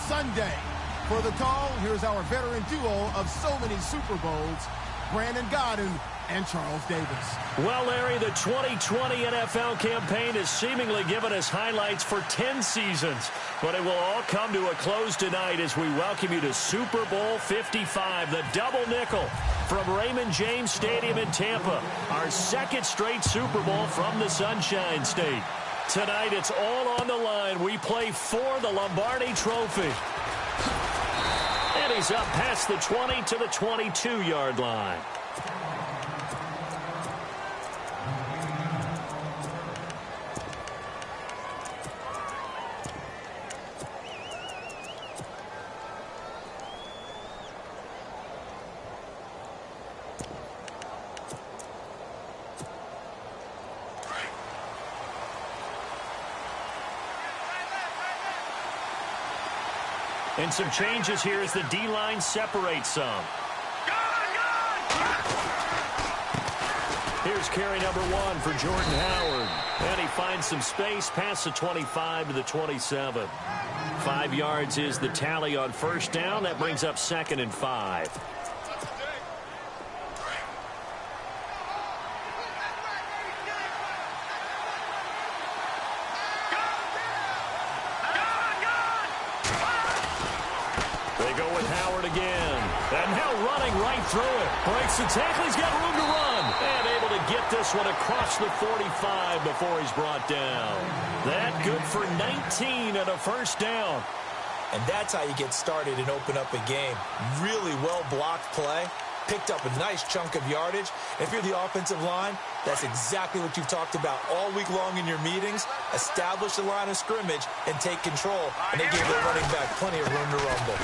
Sunday. For the call, here's our veteran duo of so many Super Bowls, Brandon Godden and Charles Davis. Well, Larry, the 2020 NFL campaign has seemingly given us highlights for 10 seasons, but it will all come to a close tonight as we welcome you to Super Bowl 55, the double nickel from Raymond James Stadium in Tampa, our second straight Super Bowl from the Sunshine State. Tonight, it's all on the line. We play for the Lombardi Trophy. And he's up past the 20 to the 22-yard line. And some changes here as the D-line separates some. Here's carry number 1 for Jordan Howard. And he finds some space past the 25 to the 27. 5 yards is the tally on first down. That brings up 2nd and 5. And now running right through it. Breaks the tackle. He's got room to run. And able to get this one across the 45 before he's brought down. That good for 19 and a first down. And that's how you get started and open up a game. Really well-blocked play. Picked up a nice chunk of yardage. If you're the offensive line, that's exactly what you've talked about all week long in your meetings. Establish the line of scrimmage and take control. And they gave their running back plenty of room to rumble.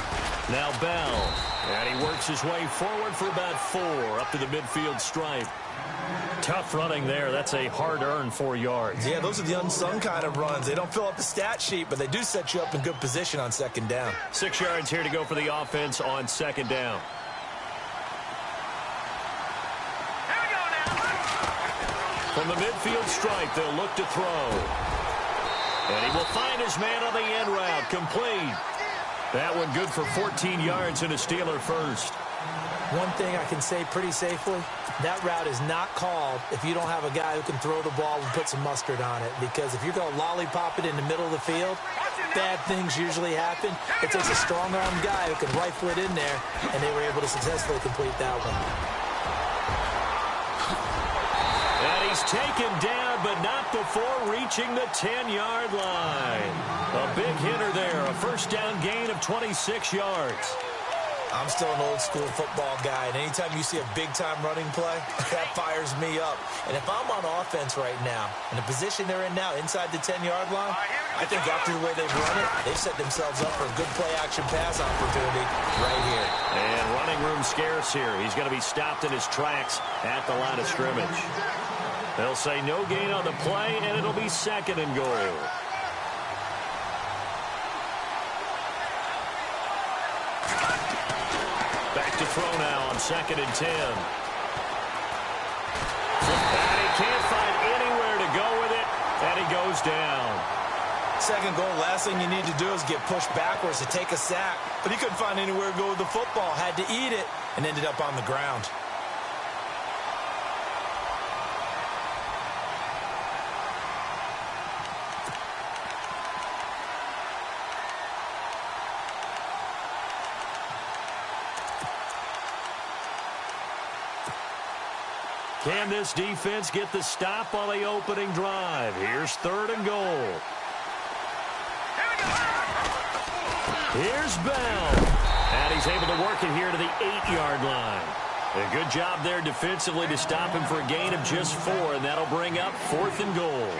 Now Bell. And he works his way forward for about 4 up to the midfield stripe. Tough running there. That's a hard-earned 4 yards. Yeah, those are the unsung kind of runs. They don't fill up the stat sheet, but they do set you up in good position on 2nd down. 6 yards here to go for the offense on 2nd down. From the midfield stripe, they'll look to throw. And he will find his man on the end route. Complete. That one good for 14 yards and a Steeler first. One thing I can say pretty safely, that route is not called if you don't have a guy who can throw the ball and put some mustard on it. Because if you're going to lollipop it in the middle of the field, bad things usually happen. It takes a strong-armed guy who can rifle it in there, and they were able to successfully complete that one. And he's taken down, but not before reaching the 10-yard line. A big hitter there, a first down gain of 26 yards. I'm still an old-school football guy, and anytime you see a big-time running play, that fires me up. And if I'm on offense right now, in the position they're in now, inside the 10-yard line, I think after the way they've run it, they've set themselves up for a good play-action pass opportunity right here. And running room scarce here. He's going to be stopped in his tracks at the line of scrimmage. They'll say no gain on the play, and it'll be 2nd and goal. Back to throw now on 2nd and 10. And he can't find anywhere to go with it, and he goes down. 2nd goal, last thing you need to do is get pushed backwards to take a sack. But he couldn't find anywhere to go with the football, had to eat it, and ended up on the ground. Can this defense get the stop on the opening drive? Here's 3rd and goal. Here's Bell. And he's able to work it here to the 8-yard line. A good job there defensively to stop him for a gain of just 4, and that'll bring up 4th and goal.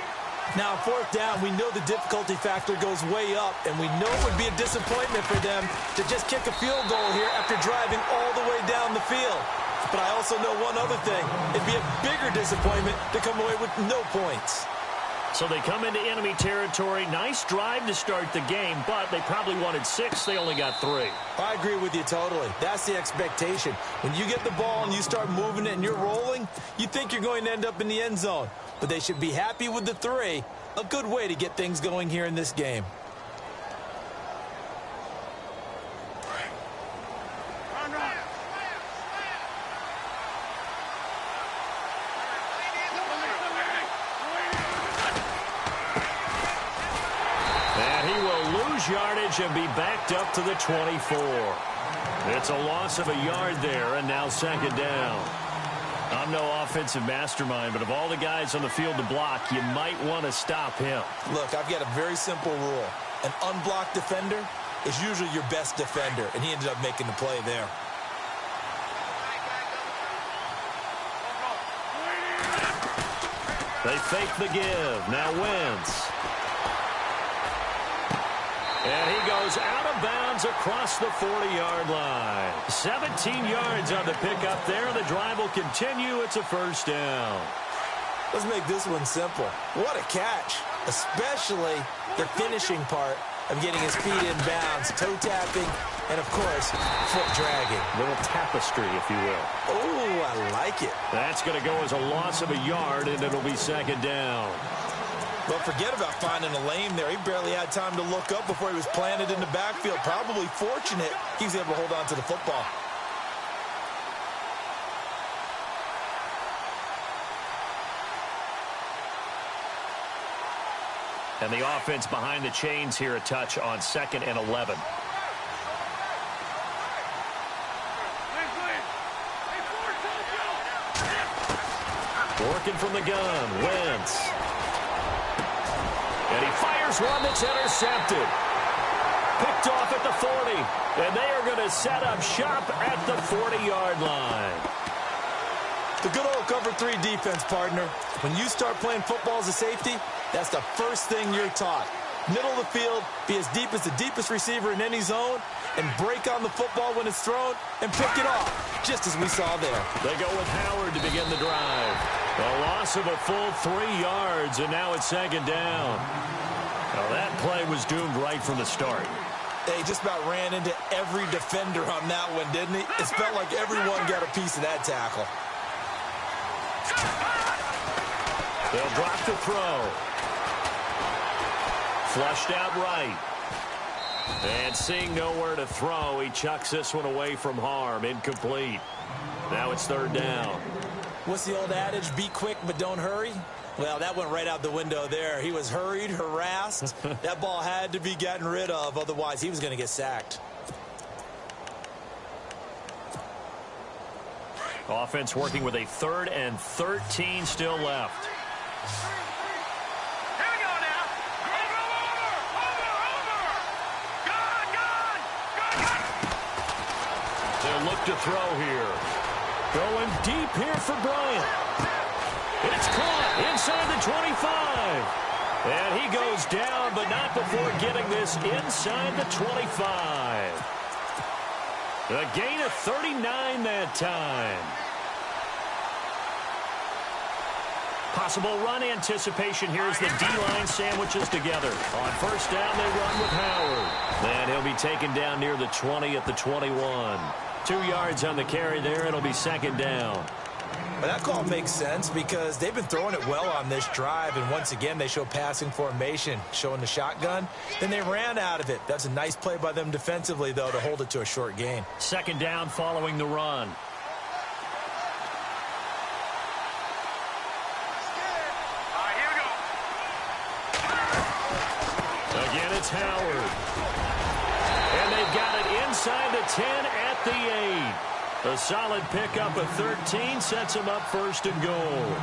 Now, 4th down, we know the difficulty factor goes way up, and we know it would be a disappointment for them to just kick a field goal here after driving all the way down the field. But I also know one other thing. It'd be a bigger disappointment to come away with no points. So they come into enemy territory. Nice drive to start the game, but they probably wanted 6. They only got 3. I agree with you totally. That's the expectation. When you get the ball and you start moving it and you're rolling, you think you're going to end up in the end zone. But they should be happy with the 3. A good way to get things going here in this game. yardage and be backed up to the 24. It's a loss of a yard there, and now second down. I'm no offensive mastermind, but of all the guys on the field to block, you might want to stop him. Look, I've got a very simple rule. An unblocked defender is usually your best defender, and he ended up making the play there. They fake the give. Now Wentz. And he goes out of bounds across the 40-yard line. 17 yards on the pickup there. The drive will continue. It's a first down. Let's make this one simple. What a catch, especially the finishing part of getting his feet in bounds, toe tapping, and, of course, foot dragging. A little tapestry, if you will. Oh, I like it. That's going to go as a loss of a yard, and it'll be second down. But forget about finding a lane there. He barely had time to look up before he was planted in the backfield. Probably fortunate he was able to hold on to the football. And the offense behind the chains here a touch on 2nd and 11. Working from the gun, Wentz. And he fires one that's intercepted. Picked off at the 40. And they are going to set up shop at the 40-yard line. The good old cover 3 defense, partner. When you start playing football as a safety, that's the first thing you're taught. Middle of the field, be as deep as the deepest receiver in any zone, and break on the football when it's thrown, and pick it off, just as we saw there. They go with Howard to begin the drive. A loss of a full 3 yards, and now it's second down. Now that play was doomed right from the start. They just about ran into every defender on that one, didn't he? It felt like everyone got a piece of that tackle. They'll drop to throw. Flushed out right. And seeing nowhere to throw, he chucks this one away from harm. Incomplete. Now it's third down. What's the old adage? Be quick, but don't hurry. Well, that went right out the window there. He was hurried, harassed. That ball had to be gotten rid of. Otherwise, he was going to get sacked. Offense working with a 3rd and 13 still left. They'll look to throw here. Going deep here for Bryant. It's caught inside the 25. And he goes down, but not before getting this inside the 25. A gain of 39 that time. Possible run anticipation here as the D-line sandwiches together. On first down, they run with Howard. And he'll be taken down near the 20 at the 21. 2 yards on the carry there. It'll be second down. But that call makes sense because they've been throwing it well on this drive, and once again they show passing formation, showing the shotgun. Then they ran out of it. That's a nice play by them defensively, though, to hold it to a short gain. Second down following the run. Again, it's Howard. And they've got it inside the 10 at the 8. A solid pickup of 13 sets them up first and goal.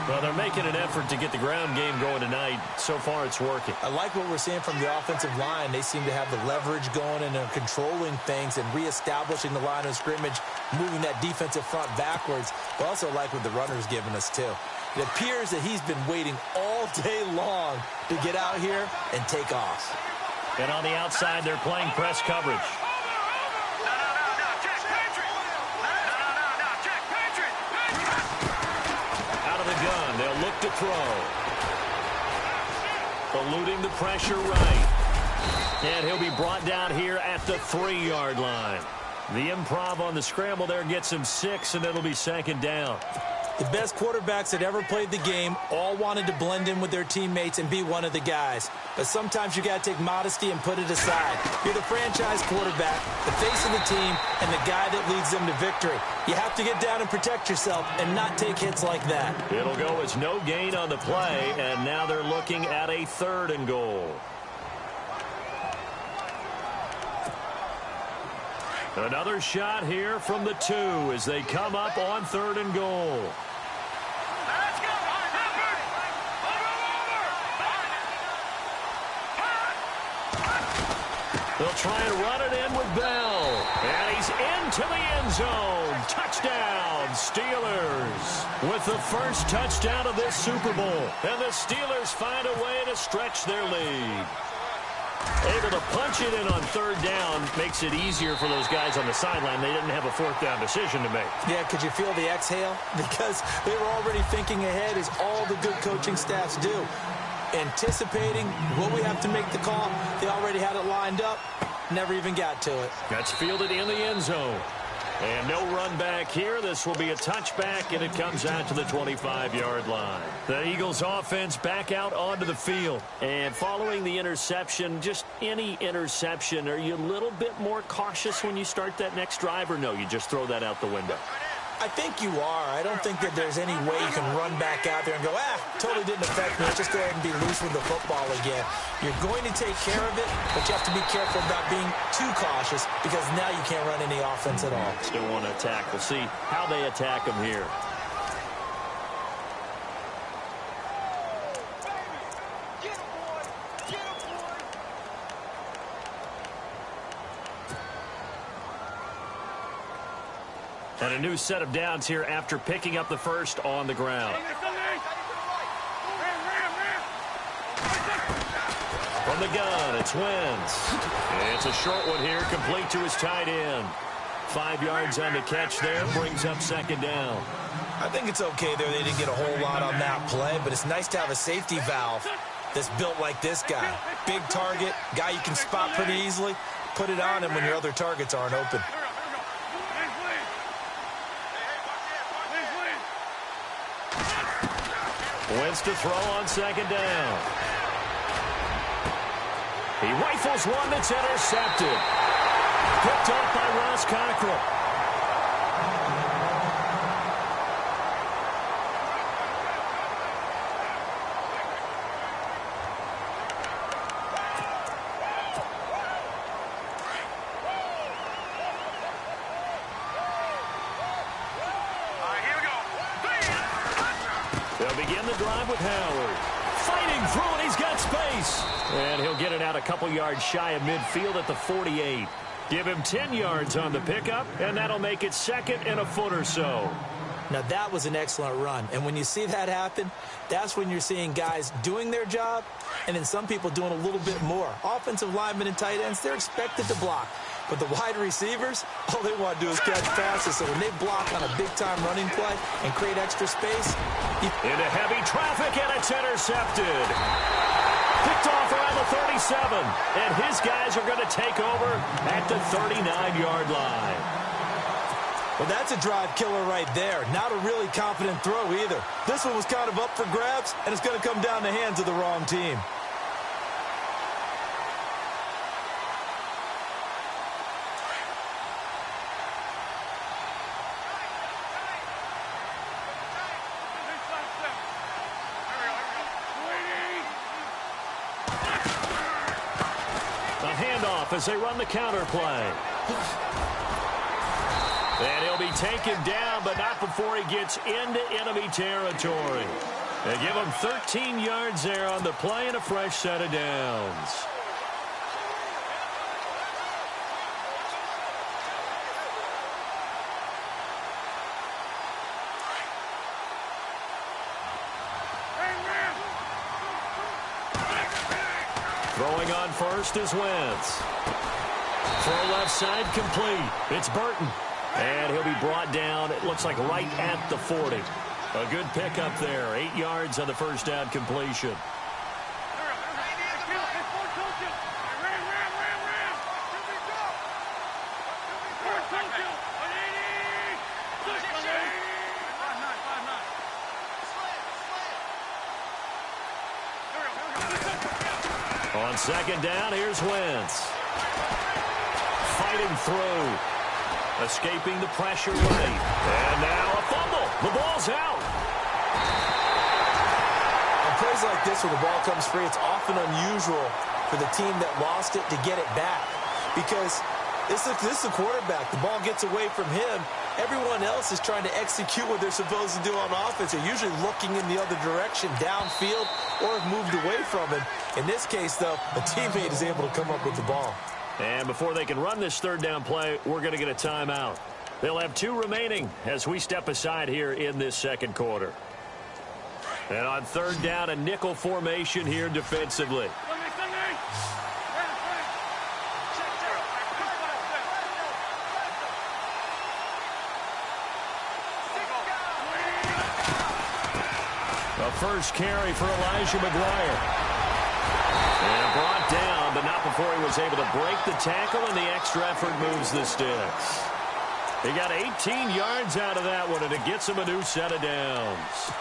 Well, they're making an effort to get the ground game going tonight. So far, it's working. I like what we're seeing from the offensive line. They seem to have the leverage going and they're controlling things and reestablishing the line of scrimmage, moving that defensive front backwards. But also like what the runner's giving us, too. It appears that he's been waiting all day long to get out here and take off. And on the outside, they're playing press coverage. Gun. They'll look to throw. Eluding the pressure right. And he'll be brought down here at the 3-yard line. The improv on the scramble there gets him 6, and it'll be second down. The best quarterbacks that ever played the game all wanted to blend in with their teammates and be one of the guys. But sometimes you got to take modesty and put it aside. You're the franchise quarterback, the face of the team, and the guy that leads them to victory. You have to get down and protect yourself and not take hits like that. It'll go as no gain on the play, and now they're looking at a 3rd and goal. Another shot here from the 2 as they come up on 3rd and goal. They'll try and run it in with Bell. And he's into the end zone. Touchdown, Steelers. With the first touchdown of this Super Bowl. And the Steelers find a way to stretch their lead. Able to punch it in on 3rd down makes it easier for those guys on the sideline. They didn't have a 4th down decision to make. Yeah, could you feel the exhale? Because they were already thinking ahead, as all the good coaching staffs do. Anticipating what we have to make the call. They already had it lined up. Never even got to it. That's fielded in the end zone. And no run back here. This will be a touchback, and it comes out to the 25-yard line. The Eagles offense back out onto the field. And following the interception, just any interception, are you a little bit more cautious when you start that next drive, or no, you just throw that out the window? I think you are. I don't think that there's any way you can run back out there and go, totally didn't affect me. Let's just go ahead and be loose with the football again. You're going to take care of it, but you have to be careful about being too cautious, because now you can't run any offense at all. Still want to attack. We'll see how they attack them here. And a new set of downs here after picking up the first on the ground. From the gun, it's Wentz. It's a short one here, complete to his tight end. 5 yards on the catch there, brings up 2nd down. I think it's okay there. They didn't get a whole lot on that play, but it's nice to have a safety valve that's built like this guy. Big target, guy you can spot pretty easily. Put it on him when your other targets aren't open. Wentz to throw on 2nd down. He rifles one that's intercepted. Picked up by Ross Cockrell. They'll begin the drive with Howard. Fighting through, and he's got space. And he'll get it out a couple yards shy of midfield at the 48. Give him 10 yards on the pickup, and that'll make it 2nd and a foot or so. Now, that was an excellent run. And when you see that happen, that's when you're seeing guys doing their job, and then some people doing a little bit more. Offensive linemen and tight ends, they're expected to block. But the wide receivers, all they want to do is catch passes. So when they block on a big-time running play and create extra space. Into heavy traffic, and it's intercepted. Picked off around the 37. And his guys are going to take over at the 39-yard line. Well, that's a drive killer right there. Not a really confident throw either. This one was kind of up for grabs, and it's going to come down the hands of the wrong team. As they run the counter play. And he'll be taken down, but not before he gets into enemy territory. They give him 13 yards there on the play and a fresh set of downs. Throwing on first is Wentz. Throw left side complete. It's Burton. And he'll be brought down, it looks like right at the 40. A good pickup there. 8 yards on the first down completion. On 2nd down, here's Wentz. Fighting through. Escaping the pressure right. And now a fumble. The ball's out. On plays like this where the ball comes free, it's often unusual for the team that lost it to get it back. Because This is the quarterback. The ball gets away from him. Everyone else is trying to execute what they're supposed to do on offense. They're usually looking in the other direction, downfield, or have moved away from him. In this case, though, a teammate is able to come up with the ball. And before they can run this third down play, we're going to get a timeout. They'll have 2 remaining as we step aside here in this second quarter. And on third down, a nickel formation here defensively. A first carry for Elijah McGuire. And brought down, but not before he was able to break the tackle, and the extra effort moves the sticks. He got 18 yards out of that one, and it gets him a new set of downs.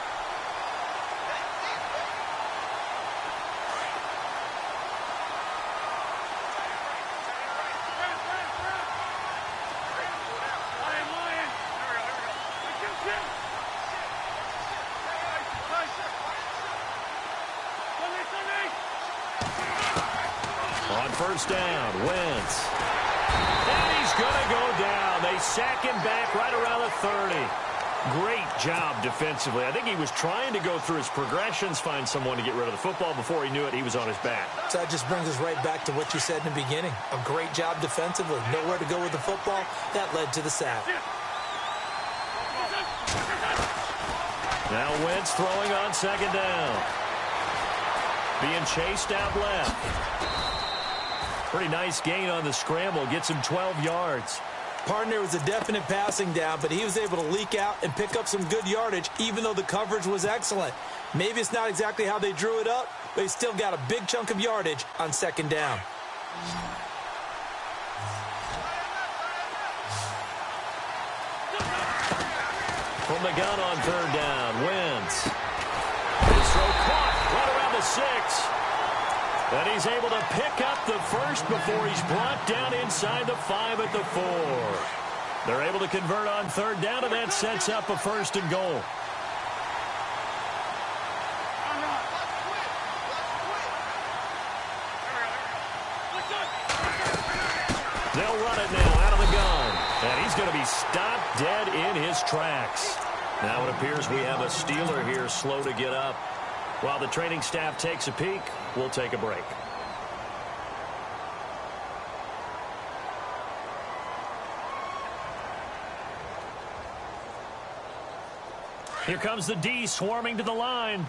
On first down, Wentz. And he's going to go down. They sack him back right around the 30. Great job defensively. I think he was trying to go through his progressions, find someone to get rid of the football. Before he knew it, he was on his back. So that just brings us right back to what you said in the beginning. A great job defensively. Nowhere to go with the football. That led to the sack. Now Wentz throwing on second down. Being chased out left. Pretty nice gain on the scramble. Gets him 12 yards. Partner was a definite passing down, but he was able to leak out and pick up some good yardage, even though the coverage was excellent. Maybe it's not exactly how they drew it up, but he still got a big chunk of yardage on second down. From the gun on third down, Wentz. His throw caught right around the 6. And he's able to pick up the first before he's brought down inside the 5 at the 4. They're able to convert on third down, and that sets up a first and goal. They'll run it now out of the gun. And he's going to be stopped dead in his tracks. Now it appears we have a Steeler here slow to get up. While the training staff takes a peek, we'll take a break. Here comes the D swarming to the line.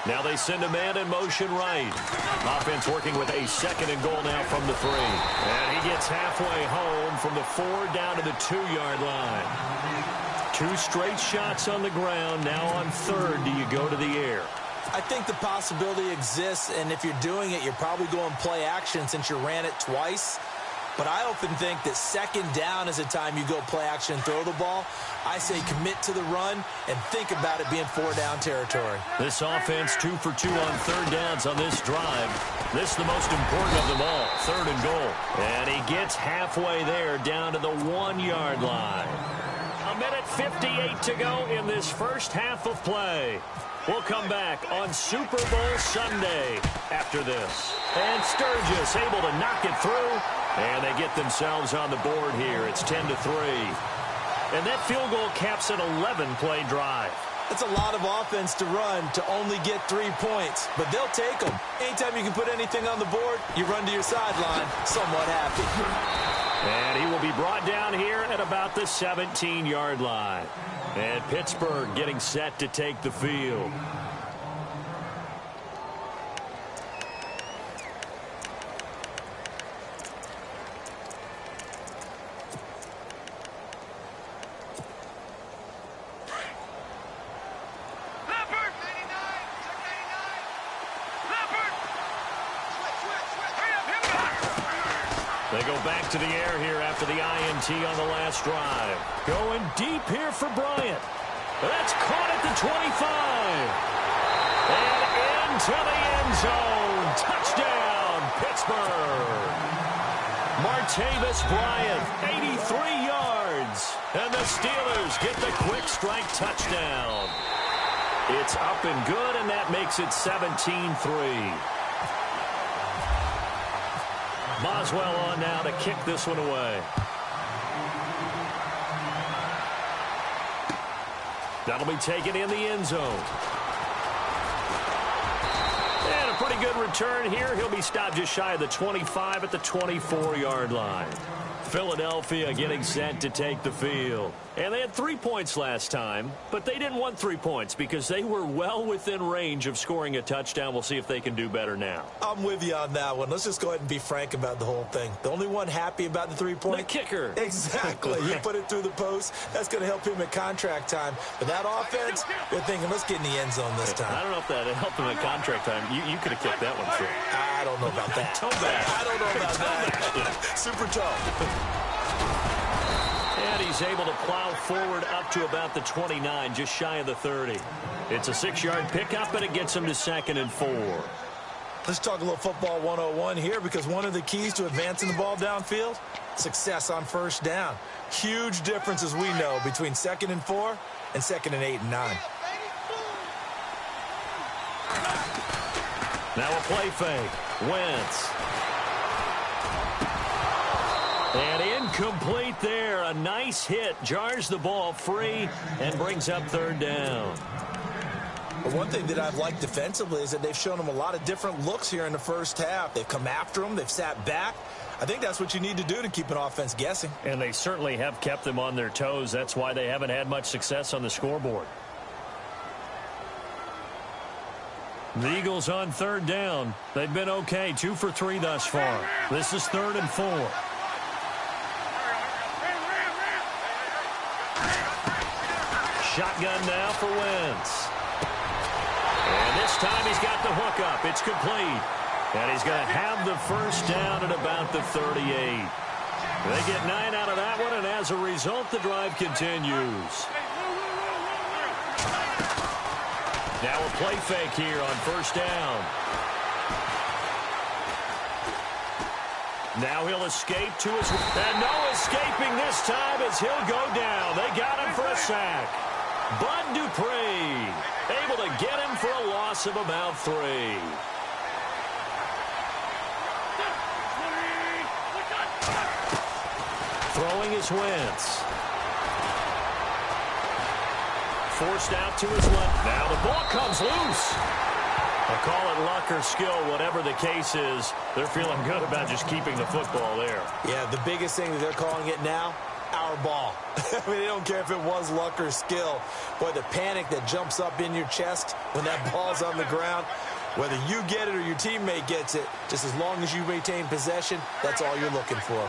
Now they send a man in motion right. Offense working with a second and goal now from the 3. And he gets halfway home from the 4 down to the 2-yard line. 2 straight shots on the ground. Now on third, do you go to the air? I think the possibility exists, and if you're doing it, you're probably going play action since you ran it twice. But I often think that second down is a time you go play action and throw the ball. I say commit to the run and think about it being 4-down territory. This offense 2 for 2 on third downs on this drive. This is the most important of them all, third and goal. And he gets halfway there down to the 1-yard line. 1:58 to go in this first half of play. We'll come back on Super Bowl Sunday after this. And Sturgis able to knock it through. And they get themselves on the board here. It's 10-3. And that field goal caps an 11-play drive. That's a lot of offense to run to only get 3 points, but they'll take them. Anytime you can put anything on the board, you run to your sideline somewhat happy. And he will be brought down here at about the 17-yard line. And Pittsburgh getting set to take the field. They go back to the air here after the INT on the last drive. Going deep here for Bryant. That's caught at the 25. And into the end zone. Touchdown, Pittsburgh. Martavis Bryant, 83 yards. And the Steelers get the quick strike touchdown. It's up and good, and that makes it 17-3. Boswell on now to kick this one away. That'll be taken in the end zone. And a pretty good return here. He'll be stopped just shy of the 25 at the 24-yard line. Philadelphia getting set to take the field. And they had 3 points last time, but they didn't want 3 points because they were well within range of scoring a touchdown. We'll see if they can do better now. I'm with you on that one. Let's just go ahead and be frank about the whole thing. The only one happy about the 3-point? The kicker. Exactly. He put it through the post. That's going to help him at contract time. But that offense, they're thinking, let's get in the end zone this time. I don't know if that helped him at contract time. You could have kicked that one through. I don't know about that. Toe back. I don't know about that. Super toe. And he's able to plow forward up to about the 29, just shy of the 30. It's a 6-yard pickup, and it gets him to 2nd and 4. Let's talk a little football 101 here, because one of the keys to advancing the ball downfield, success on first down. Huge difference, as we know, between 2nd and 4 and 2nd and 8 and 9. Now a play fake. Wentz. And incomplete there. A nice hit. Jars the ball free and brings up 3rd down. But one thing that I've liked defensively is that they've shown them a lot of different looks here in the first half. They've come after them. They've sat back. I think that's what you need to do to keep an offense guessing. And they certainly have kept them on their toes. That's why they haven't had much success on the scoreboard. The Eagles on 3rd down. They've been okay. 2 for 3 thus far. This is 3rd and 4. Shotgun now for Wentz. And this time he's got the hook up. It's complete. And he's going to have the first down at about the 38. They get 9 out of that one, and as a result, the drive continues. Now a play fake here on 1st down. Now he'll escape to his... And no escaping this time as he'll go down. They got him for a sack. Bud Dupree able to get him for a loss of about 3. Throwing is Wentz. Forced out to his left. Now the ball comes loose. I'll call it luck or skill, whatever the case is. They're feeling good about just keeping the football there. Yeah, the biggest thing that they're calling it now, our ball. I mean, they don't care if it was luck or skill. Boy, the panic that jumps up in your chest when that ball's on the ground, whether you get it or your teammate gets it, just as long as you retain possession, that's all you're looking for.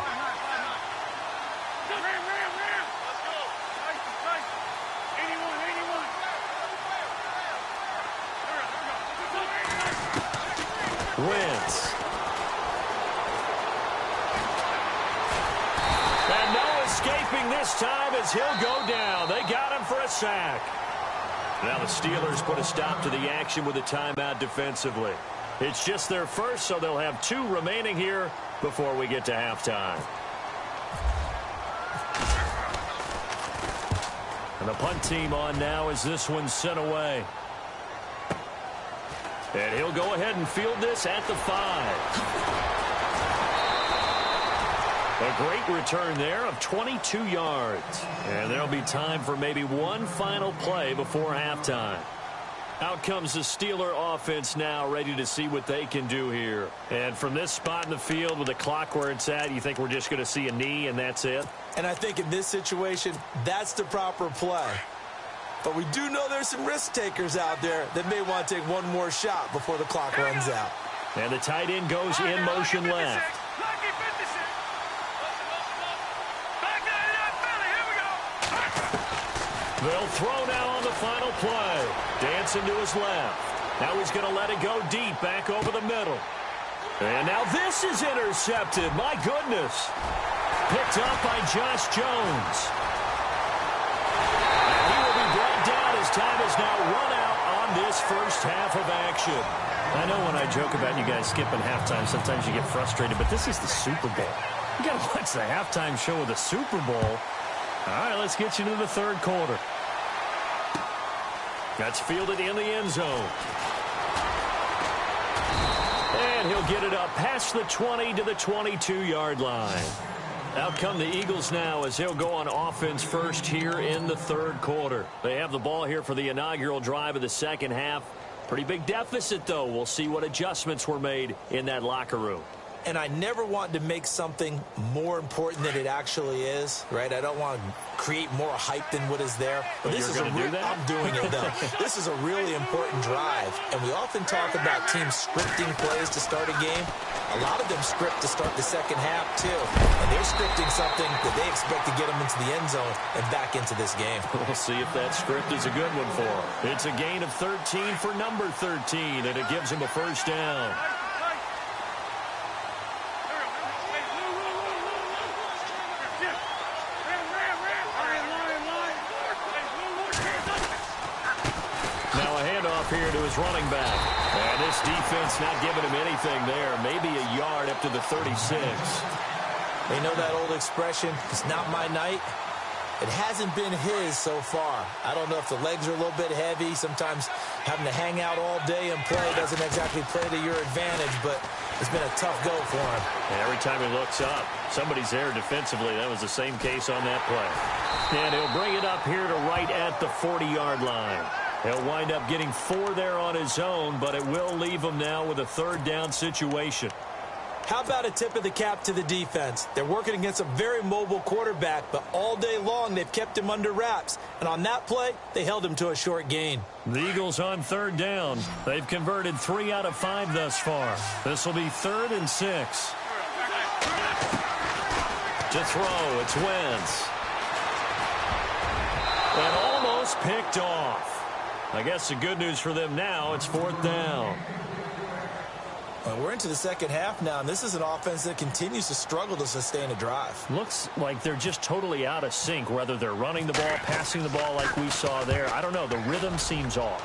Wentz. And no escaping this time as he'll go down. They got him for a sack. Now the Steelers put a stop to the action with a timeout defensively. It's just their first, so they'll have 2 remaining here before we get to halftime. And the punt team on now as this one's sent away. And he'll go ahead and field this at the 5. A great return there of 22 yards. And there'll be time for maybe one final play before halftime. Out comes the Steeler offense now, ready to see what they can do here. And from this spot in the field with the clock where it's at, you think we're just going to see a knee and that's it? And I think in this situation, that's the proper play. But we do know there's some risk takers out there that may want to take one more shot before the clock runs out. And the tight end goes in motion left. They'll throw now on the final play. Dancing to his left. Now he's going to let it go deep back over the middle. And now this is intercepted. My goodness. Picked up by Josh Jones. And he will be brought down as time is now run out on this first half of action. I know when I joke about you guys skipping halftime, sometimes you get frustrated, but this is the Super Bowl. You got to watch the halftime show of the Super Bowl. All right, let's get you to the third quarter. That's fielded in the end zone. And he'll get it up past the 20 to the 22-yard line. Out come the Eagles now as they'll go on offense first here in the third quarter. They have the ball here for the inaugural drive of the second half. Pretty big deficit, though. We'll see what adjustments were made in that locker room. And I never want to make something more important than it actually is, right? I don't want to create more hype than what is there. But this is I'm doing it, though. This is a really important drive. And we often talk about teams scripting plays to start a game. A lot of them script to start the second half, too. And they're scripting something that they expect to get them into the end zone and back into this game. We'll see if that script is a good one for them. It's a gain of 13 for number 13, and it gives him a first down. Here to his running back. And this defense not giving him anything there. Maybe a yard up to the 36. They know that old expression, it's not my night. It hasn't been his so far. I don't know if the legs are a little bit heavy. Sometimes having to hang out all day and play doesn't exactly play to your advantage, but it's been a tough go for him. And every time he looks up, somebody's there defensively. That was the same case on that play. And he'll bring it up here to right at the 40-yard line. He'll wind up getting 4 there on his own, but it will leave him now with a third down situation. How about a tip of the cap to the defense? They're working against a very mobile quarterback, but all day long they've kept him under wraps. And on that play, they held him to a short gain. The Eagles on third down. They've converted 3 out of 5 thus far. This will be 3rd and 6. To throw, it's Wentz. And almost picked off. I guess the good news for them now, it's 4th down. Well, we're into the second half now, and this is an offense that continues to struggle to sustain a drive. Looks like they're just totally out of sync, whether they're running the ball, passing the ball like we saw there. I don't know. The rhythm seems off.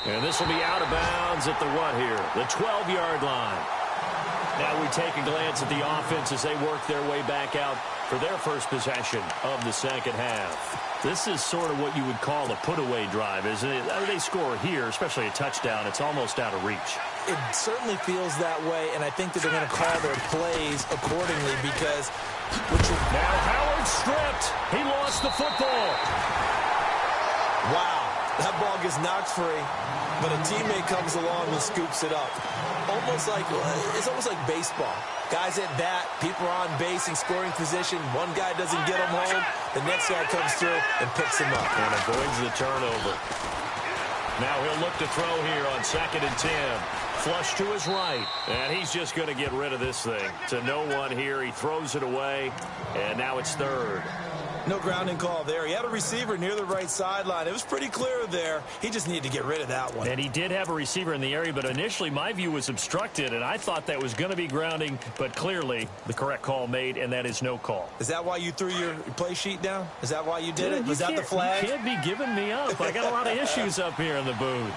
And this will be out of bounds at the what here? The 12-yard line. Now we take a glance at the offense as they work their way back out for their first possession of the second half. This is sort of what you would call a put-away drive, isn't it? They score here, especially a touchdown. It's almost out of reach. It certainly feels that way, and I think that they're going to call their plays accordingly because... Now Howard stripped. He lost the football. Wow. That ball gets knocked free, but a teammate comes along and scoops it up. It's almost like baseball. Guys at bat, people are on base in scoring position. One guy doesn't get him home. The next guy comes through and picks him up. And avoids the turnover. Now he'll look to throw here on 2nd and 10. Flush to his right. And he's just going to get rid of this thing. To no one here. He throws it away. And now it's 3rd. No grounding call there. He had a receiver near the right sideline. It was pretty clear there. He just needed to get rid of that one. And he did have a receiver in the area, but initially my view was obstructed, and I thought that was going to be grounding, but clearly the correct call made, and that is no call. Is that why you threw your play sheet down? Is that why you did it? Was that the flag? You can't be giving me up. I got a lot of issues up here in the booth.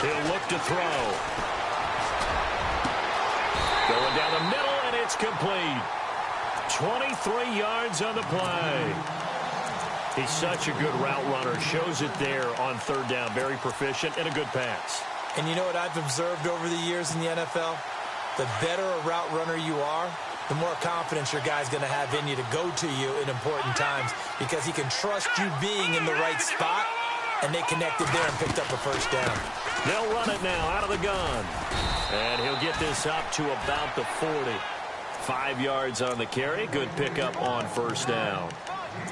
He'll look to throw. Going down the middle, and it's complete. 23 yards on the play. He's such a good route runner. Shows it there on 3rd down. Very proficient and a good pass. And you know what I've observed over the years in the NFL? The better a route runner you are, the more confidence your guy's going to have in you to go to you in important times because he can trust you being in the right spot, and they connected there and picked up a first down. They'll run it now out of the gun. And he'll get this up to about the 40. 5 yards on the carry. Good pickup on 1st down.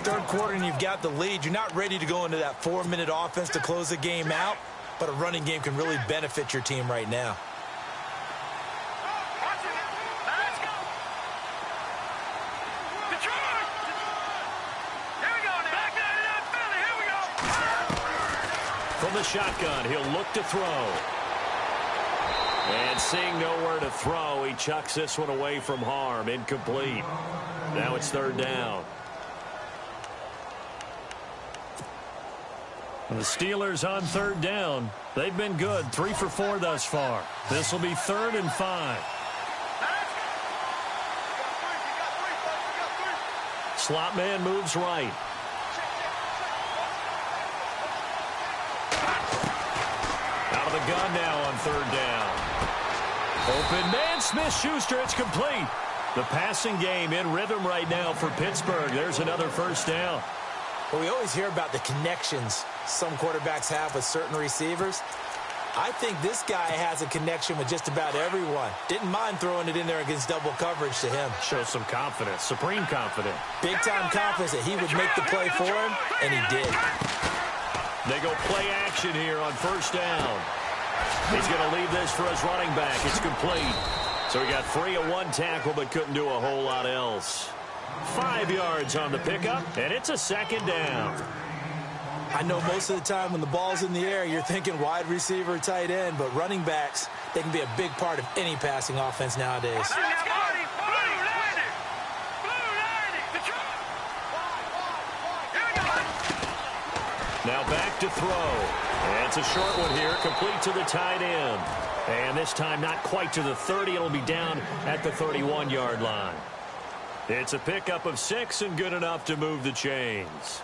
Third quarter and you've got the lead. You're not ready to go into that 4-minute offense to close the game out, but a running game can really benefit your team right now. From the shotgun, he'll look to throw. And seeing nowhere to throw, he chucks this one away from harm. Incomplete. Now it's 3rd down. And the Steelers on 3rd down. They've been good. 3 for 4 thus far. This will be 3rd and 5. Slot man moves right. Out of the gun now on third down. Open man, Smith-Schuster, it's complete. The passing game in rhythm right now for Pittsburgh. There's another first down. Well, we always hear about the connections some quarterbacks have with certain receivers. I think this guy has a connection with just about everyone. Didn't mind throwing it in there against double coverage to him. Shows some confidence, supreme confidence. Big-time confidence that he would make the play for him, and he did. They go play action here on first down. He's going to leave this for his running back. It's complete. So he got 3 of 1 tackle, but couldn't do a whole lot else. 5 yards on the pickup, and it's a second down. I know most of the time when the ball's in the air, you're thinking wide receiver, tight end, but running backs, they can be a big part of any passing offense nowadays. Now back to throw. And it's a short one here, complete to the tight end. And this time not quite to the 30. It'll be down at the 31-yard line. It's a pickup of 6 and good enough to move the chains.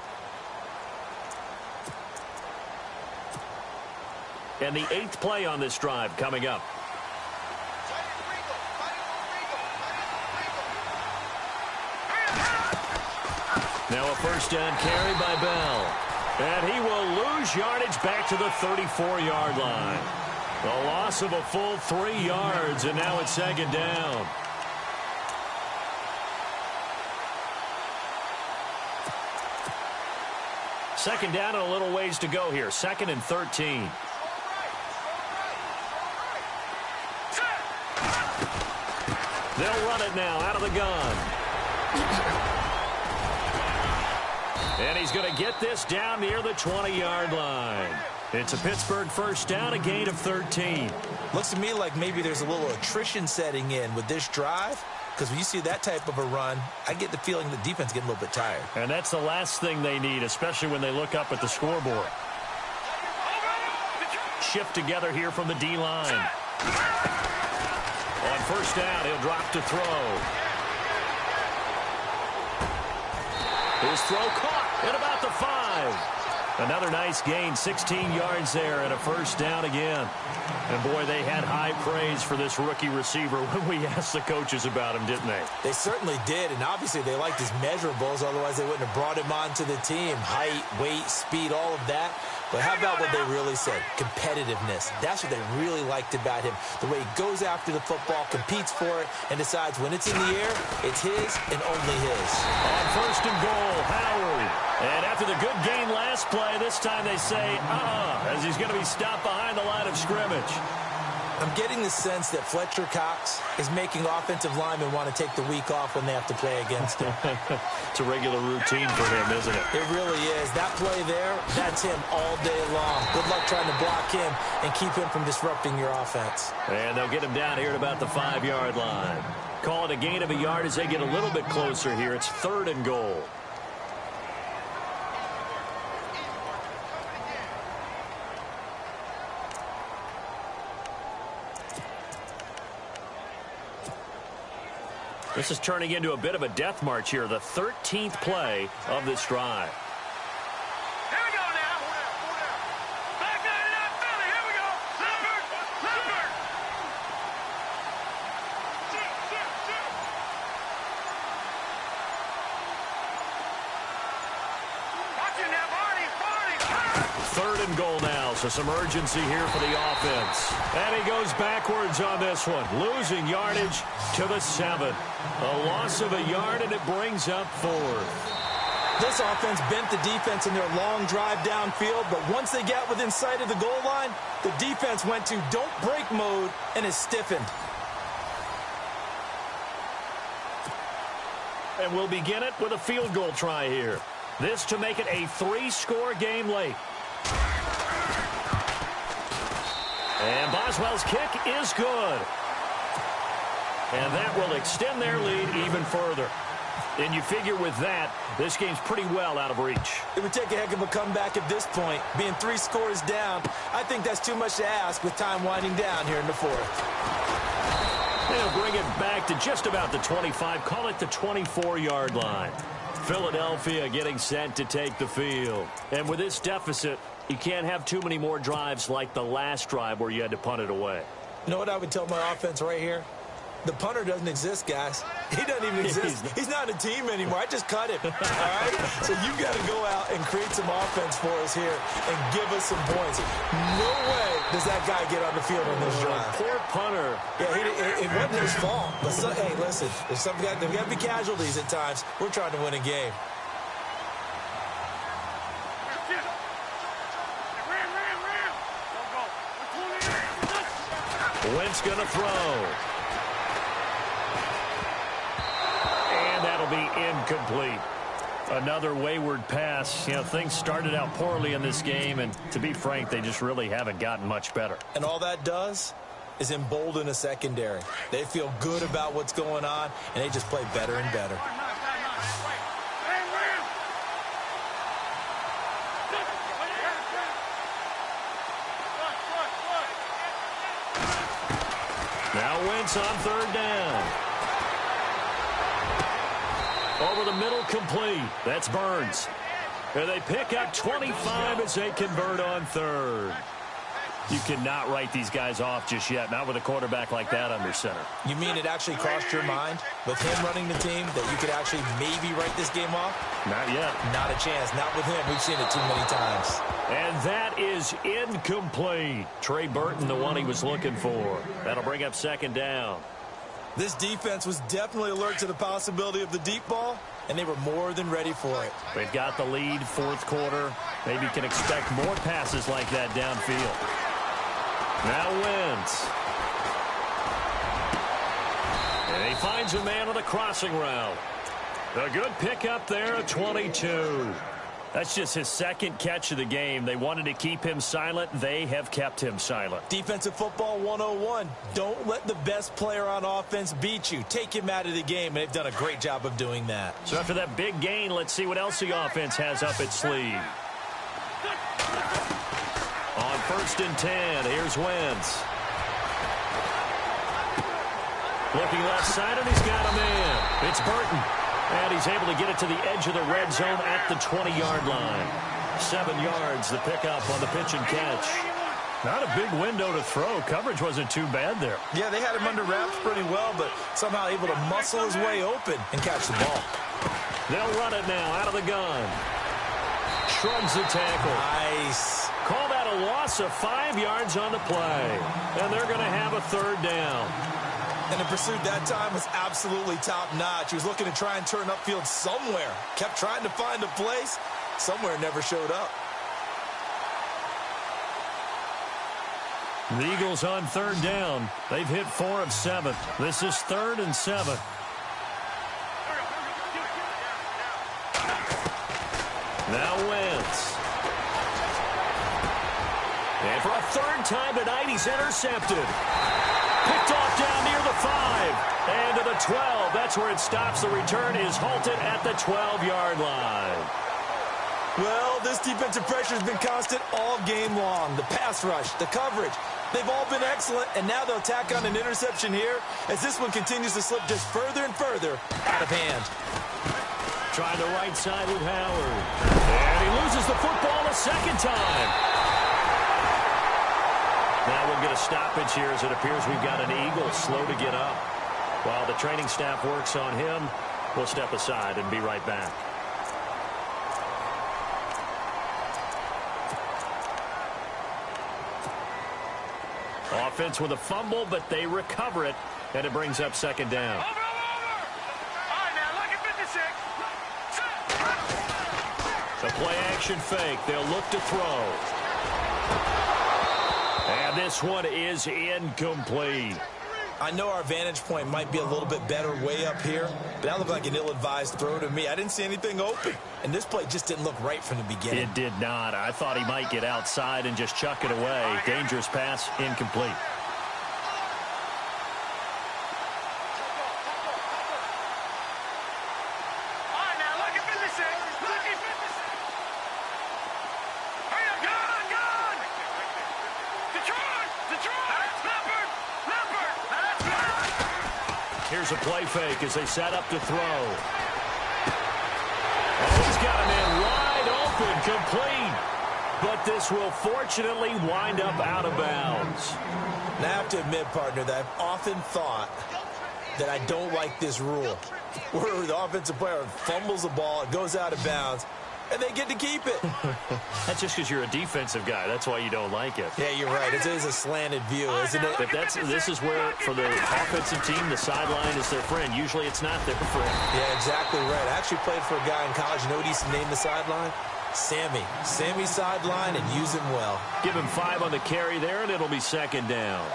And the 8th play on this drive coming up. Now a first down carry by Bell. And he will lose yardage back to the 34-yard line. A loss of a full 3 yards, and now it's second down. Second down and a little ways to go here. 2nd and 13. They'll run it now out of the gun. And he's going to get this down near the 20-yard line. It's a Pittsburgh first down, a gain of 13. Looks to me like maybe there's a little attrition setting in with this drive, because when you see that type of a run, I get the feeling the defense getting a little bit tired. And that's the last thing they need, especially when they look up at the scoreboard. Shift together here from the D-line. On first down, he'll drop to throw. His throw caught at about the 5. Another nice gain, 16 yards there and a first down again. And, boy, they had high praise for this rookie receiver when we asked the coaches about him, didn't they? They certainly did, and obviously they liked his measurables. Otherwise, they wouldn't have brought him onto the team. Height, weight, speed, all of that. But how about what they really said? Competitiveness. That's what they really liked about him. The way he goes after the football, competes for it, and decides when it's in the air, it's his and only his. On first and goal, Howard. And after the good gain last play, this time they say, as he's going to be stopped behind the line of scrimmage. I'm getting the sense that Fletcher Cox is making offensive linemen want to take the week off when they have to play against him. It's a regular routine for him, isn't it? It really is. That play there, that's him all day long. Good luck trying to block him and keep him from disrupting your offense. And they'll get him down here at about the 5-yard line. Call it a gain of a yard as they get a little bit closer here. It's 3rd and goal. This is turning into a bit of a death march here, the 13th play of this drive. Here we go now. Back 99 Philly. Here we go. Leopard. Watching that, Barney. 3rd and goal now, so some urgency here for the offense. And he goes backwards on this one, losing yardage to the 7. A loss of a yard, and it brings up 4th. This offense bent the defense in their long drive downfield, but once they got within sight of the goal line, the defense went to don't break mode and is stiffened. And we'll begin it with a field goal try here. This to make it a 3-score game late. And Boswell's kick is good. And that will extend their lead even further. And you figure with that, this game's pretty well out of reach. It would take a heck of a comeback at this point. Being 3 scores down, I think that's too much to ask with time winding down here in the 4th. They'll bring it back to just about the 25. Call it the 24-yard line. Philadelphia getting set to take the field. And with this deficit, you can't have too many more drives like the last drive where you had to punt it away. You know what I would tell my offense right here? The punter doesn't exist, guys. He doesn't even exist. He's not a team anymore. I just cut him. All right? So you've got to go out and create some offense for us here and give us some points. No way does that guy get on the field on this drive. Poor punter. Yeah, it wasn't his fault. But, hey, listen, there's got to be casualties at times. We're trying to win a game. Wentz going to throw. And that'll be incomplete. Another wayward pass. You know, things started out poorly in this game, and to be frank, they just really haven't gotten much better. And all that does is embolden a secondary. They feel good about what's going on, and they just play better and better. Now Wentz on third down. Over the middle, complete. That's Burns. And they pick up 25 as they convert on third. You cannot write these guys off just yet, not with a quarterback like that under center. You mean it actually crossed your mind with him running the team that you could actually maybe write this game off? Not yet. Not a chance. Not with him. We've seen it too many times. And that is incomplete. Trey Burton, the one he was looking for. That'll bring up second down. This defense was definitely alert to the possibility of the deep ball, and they were more than ready for it. They've got the lead, fourth quarter. Maybe can expect more passes like that downfield. Now Wentz. And he finds a man on the crossing route. A good pickup there at 22. That's just his second catch of the game. They wanted to keep him silent. They have kept him silent. Defensive football 101. Don't let the best player on offense beat you. Take him out of the game, and they've done a great job of doing that. So after that big gain, let's see what else the offense has up its sleeve. On 1st and 10, here's Wentz. Looking left side, and he's got a man. It's Burton. And he's able to get it to the edge of the red zone at the 20-yard line. 7 yards, the pickup on the pitch and catch. Not a big window to throw. Coverage wasn't too bad there. Yeah, they had him under wraps pretty well, but somehow able to muscle his way open and catch the ball. They'll run it now out of the gun. Shrugs the tackle. Nice. Call that a loss of 5 yards on the play. And they're going to have a third down. And the pursuit that time was absolutely top-notch. He was looking to try and turn upfield somewhere. Kept trying to find a place. Somewhere never showed up. The Eagles on third down. They've hit 4 of 7. This is 3rd and 7. Now Wentz. And for a third time tonight, he's intercepted. Picked off down near the 5. And to the 12. That's where it stops. The return is halted at the 12-yard line. Well, this defensive pressure has been constant all game long. The pass rush, the coverage, they've all been excellent. And now they'll tack on an interception here as this one continues to slip just further and further out of hand. Trying the right side with Howard. And he loses the football a second time. Now we'll get a stoppage here as it appears we've got an Eagle slow to get up. While the training staff works on him, we'll step aside and be right back. Offense with a fumble, but they recover it, and it brings up second down. Over. All right, now, look at 56. The play action fake. They'll look to throw. And this one is incomplete. I know our vantage point might be a little bit better way up here, but that looked like an ill-advised throw to me. I didn't see anything open, and this play just didn't look right from the beginning. It did not. I thought he might get outside and just chuck it away. Dangerous pass, incomplete. All right, now, look at 56. Look at 56. Hurry up, gun! Detroit! Here's a play fake as they set up to throw. Complete. But this will fortunately wind up out of bounds. And I have to admit, partner, that I've often thought that I don't like this rule, where the offensive player fumbles the ball, it goes out of bounds, and they get to keep it. That's just because you're a defensive guy. That's why you don't like it. Yeah, you're right. It is a slanted view, isn't it? But this is where, for the offensive team, the sideline is their friend. Usually it's not their friend. Yeah, exactly right. I actually played for a guy in college. You know what he used to name the sideline? Sammy. Sammy sideline, and use him well. Give him 5 on the carry there, and it'll be second down.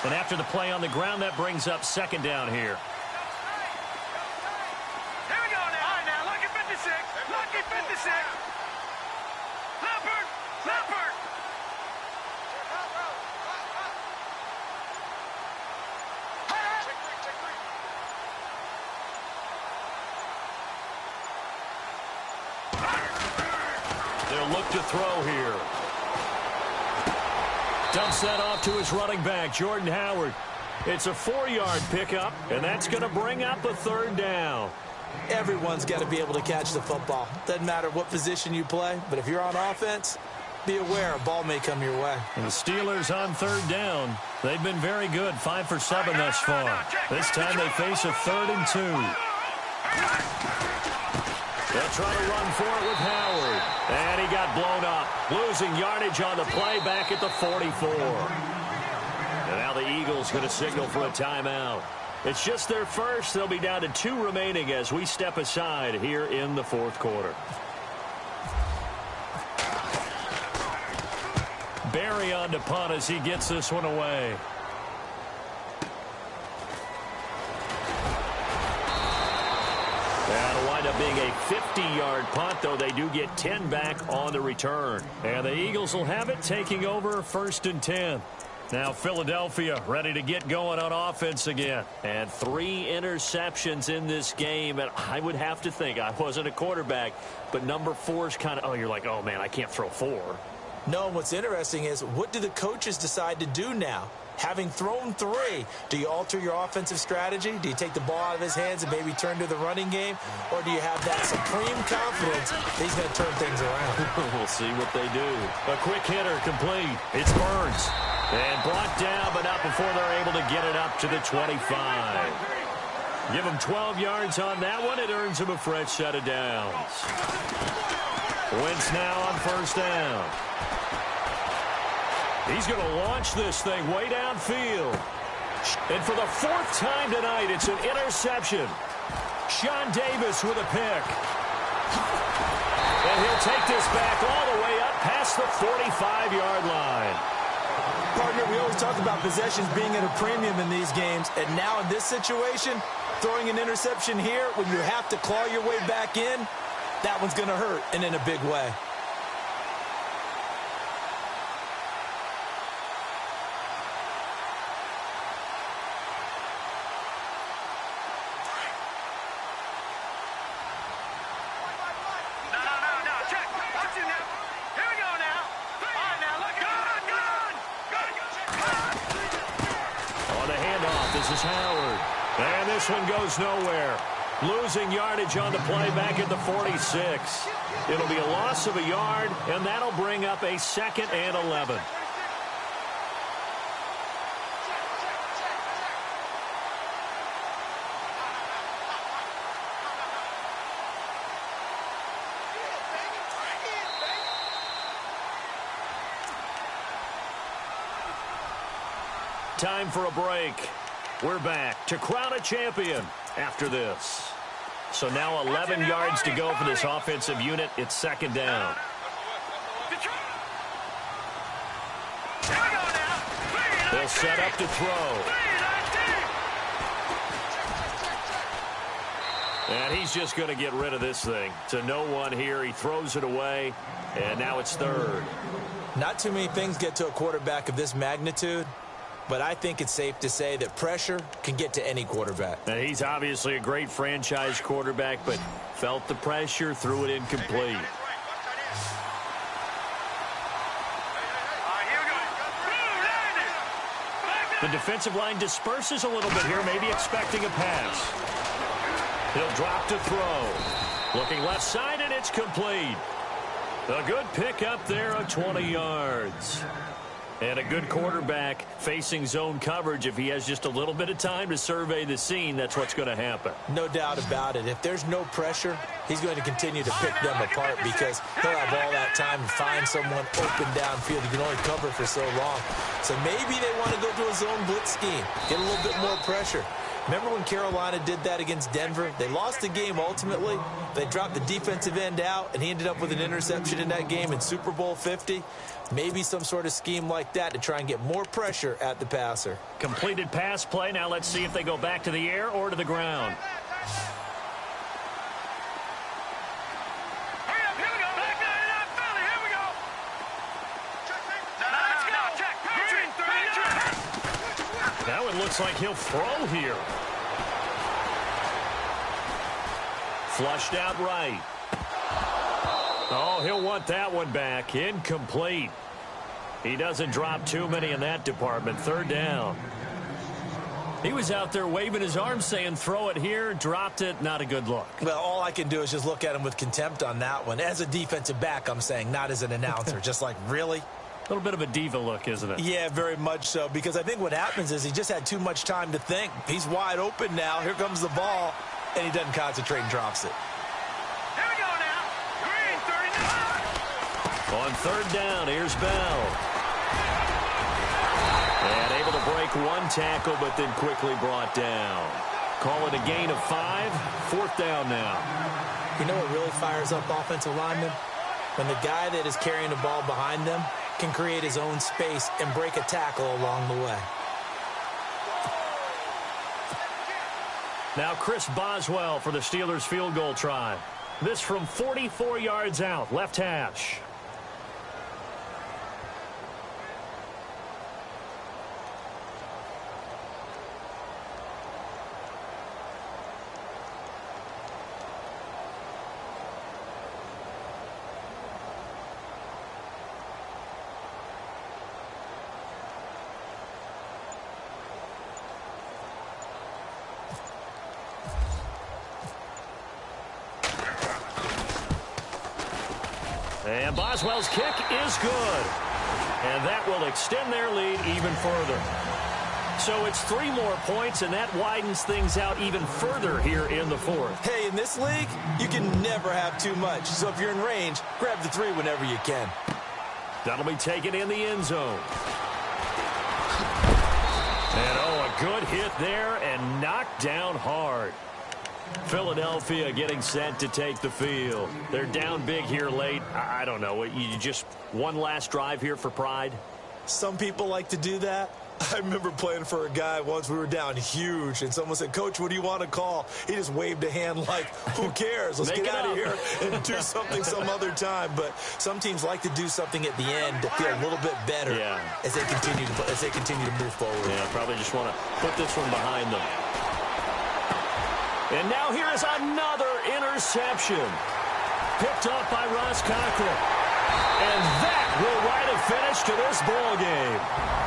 And after the play on the ground, that brings up second down here. Here we go now. All right, now, lucky 56. Lucky 56. Leopard. Leopard. They'll look to throw here. Dumps that off to his running back, Jordan Howard. It's a 4-yard pickup, and that's going to bring up a third down. Everyone's got to be able to catch the football. Doesn't matter what position you play, but if you're on offense, be aware a ball may come your way. And the Steelers on third down. They've been very good, 5 for 7 thus far. This time they face a 3rd and 2. They'll try to run for it with Howard. And he got blown up. Losing yardage on the play back at the 44. And now the Eagles going to signal for a timeout. It's just their first. They'll be down to 2 remaining as we step aside here in the 4th quarter. Barry on to punt as he gets this one away. That'll wind up being a 50-yard punt, though they do get 10 back on the return. And the Eagles will have it, taking over 1st and 10. Now Philadelphia ready to get going on offense again. And 3 interceptions in this game. And I would have to think, I wasn't a quarterback, but number 4 is kind of, oh, you're like, oh, man, I can't throw 4. No, what's interesting is, what do the coaches decide to do now? Having thrown 3, do you alter your offensive strategy? Do you take the ball out of his hands and maybe turn to the running game? Or do you have that supreme confidence that he's going to turn things around? We'll see what they do. A quick hitter complete. It's Burns. And brought down, but not before they're able to get it up to the 25. Give him 12 yards on that one. It earns him a fresh set of downs. Wentz now on 1st down. He's going to launch this thing way downfield. And for the 4th time tonight, it's an interception. Sean Davis with a pick. And he'll take this back all the way up past the 45-yard line. Partner, we always talk about possessions being at a premium in these games. And now in this situation, throwing an interception here when you have to claw your way back in, that one's going to hurt, and in a big way. Howard. And this one goes nowhere. Losing yardage on the play back at the 46. It'll be a loss of a yard, and that'll bring up a 2nd and 11. Time for a break. We're back to crown a champion after this. So now 11 yards to go for this offensive unit. It's 2nd down. They'll set up to throw. And he's just going to get rid of this thing. To no one here. He throws it away. And now it's 3rd. Not too many things get to a quarterback of this magnitude. But I think it's safe to say that pressure can get to any quarterback. And he's obviously a great franchise quarterback, but felt the pressure, threw it incomplete. The defensive line disperses a little bit here, maybe expecting a pass. He'll drop to throw. Looking left side, and it's complete. A good pick up there of 20 yards. And a good quarterback facing zone coverage. If he has just a little bit of time to survey the scene, that's what's going to happen. No doubt about it. If there's no pressure, he's going to continue to pick them apart because he'll have all that time to find someone open downfield. He can only cover for so long. So maybe they want to go to a zone blitz scheme, get a little bit more pressure. Remember when Carolina did that against Denver? They lost the game ultimately. They dropped the defensive end out, and he ended up with an interception in that game in Super Bowl 50. Maybe some sort of scheme like that to try and get more pressure at the passer. Completed pass play. Now let's see if they go back to the air or to the ground. Hurry up, here we go. Back 99 Philly, here we go. Let's go. Check. Green, Now it looks like he'll throw here. Flushed out right. Oh, he'll want that one back. Incomplete. He doesn't drop too many in that department. Third down. He was out there waving his arms saying, throw it here, dropped it. Not a good look. Well, all I can do is just look at him with contempt on that one. As a defensive back, I'm saying, not as an announcer. Just like, really? A little bit of a diva look, isn't it? Yeah, very much so. Because I think what happens is he just had too much time to think. He's wide open now. Here comes the ball. And he doesn't concentrate and drops it. here we go now. Green, 39. On third down, here's Bell. And able to break one tackle, but then quickly brought down. Call it a gain of 5. Fourth down now. You know what really fires up offensive linemen? When the guy that is carrying the ball behind them can create his own space and break a tackle along the way. Now Chris Boswell for the Steelers field goal try. This from 44 yards out, left hash. And Boswell's kick is good. And that will extend their lead even further. So it's 3 more points, and that widens things out even further here in the fourth. Hey, in this league, you can never have too much. So if you're in range, grab the 3 whenever you can. That'll be taken in the end zone. And, oh, a good hit there and knocked down hard. Philadelphia getting set to take the field. They're down big here late. I don't know. You just one last drive here for pride? Some people like to do that. I remember playing for a guy once. We were down huge, and someone said, Coach, what do you want to call? He just waved a hand like, who cares? Let's get out of here and do something some other time. But some teams like to do something at the end to feel a little bit better as they continue to move forward. Yeah, probably just want to put this one behind them. And now here is another interception. Picked up by Ross Cockrell. And that will write a finish to this ball game.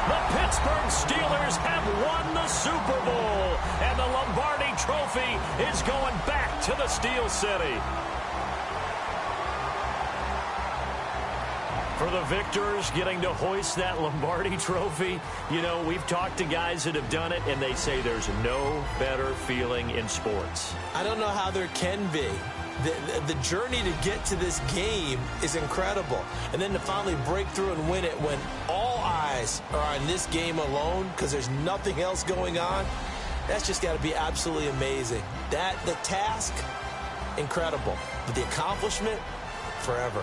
The Pittsburgh Steelers have won the Super Bowl. And the Lombardi Trophy is going back to the Steel City. For the victors getting to hoist that Lombardi Trophy, you know, we've talked to guys that have done it, and they say there's no better feeling in sports. I don't know how there can be. The journey to get to this game is incredible. And then to finally break through and win it when all eyes are on this game alone because there's nothing else going on, that's just got to be absolutely amazing. The task, incredible. But the accomplishment, forever.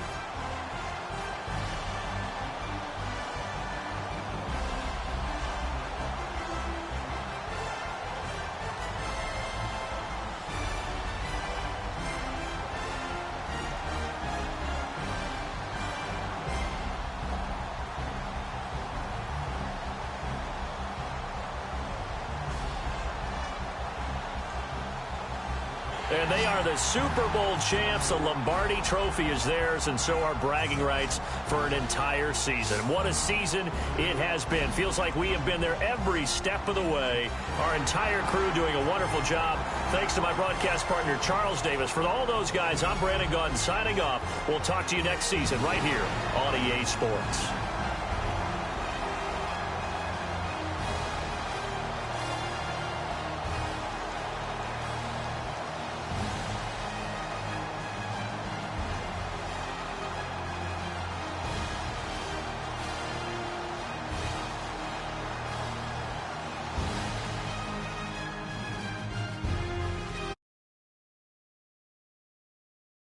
And they are the Super Bowl champs. The Lombardi Trophy is theirs, and so are bragging rights for an entire season. What a season it has been. Feels like we have been there every step of the way. Our entire crew doing a wonderful job. Thanks to my broadcast partner, Charles Davis. For all those guys, I'm Brandon Gaudin signing off. We'll talk to you next season right here on EA Sports.